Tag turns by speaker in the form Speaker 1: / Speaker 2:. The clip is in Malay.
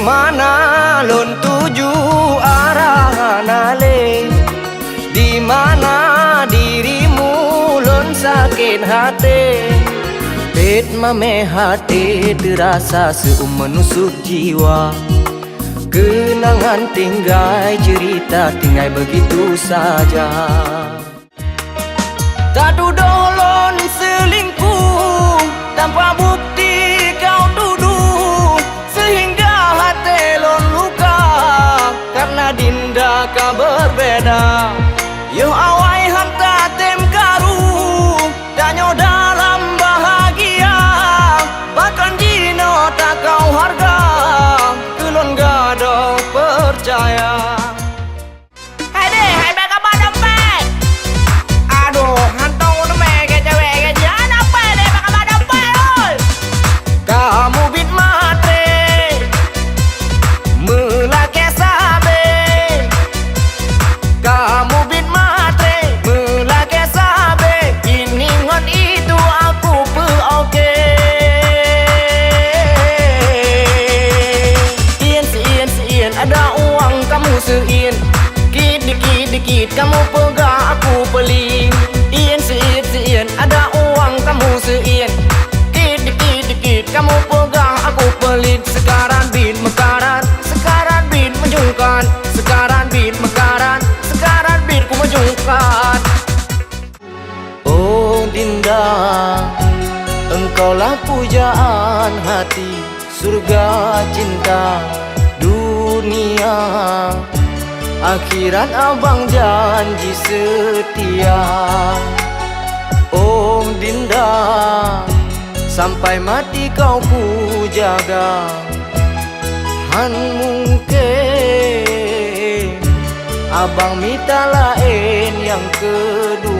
Speaker 1: Kemana lon tuju arah nale, di mana dirimu lon sakit hati. Bet mame hati terasa menusuk jiwa. Kenangan tinggal cerita tinggal begitu saja. Tak dudolon selingkuh tanpa bukti kau tuduh, sehingga hati lon luka karena dinda kau berbeda. Yo awai hanta tem karu danyo dalam bahagia, bahkan jino tak kau harga kelon gado percaya.
Speaker 2: Hai deh, hai bag apa dompet? Aduh, hantong udah mege cewek ke jangan apa deh bag apa dompet oi.
Speaker 1: Kamu bit matre melake sabe, kamu bit matre melake sabe. Ini ngon itu aku oke. Ian ada uang kamu sein, dikit kamu pegang aku peling. Ian ada uang kamu sein, dikit kamu pegang aku pelit. Sekarang bin mekaran, sekarang bin menjungkan, sekarang bin mekaran, sekarang bin ku menjungkan. Oh Dinda, engkaulah pujaan hati, surga cinta dunia. Akhirat abang janji setia. Oh Dinda, sampai mati kau ku jaga. Han mungkin abang minta lain yang kedua.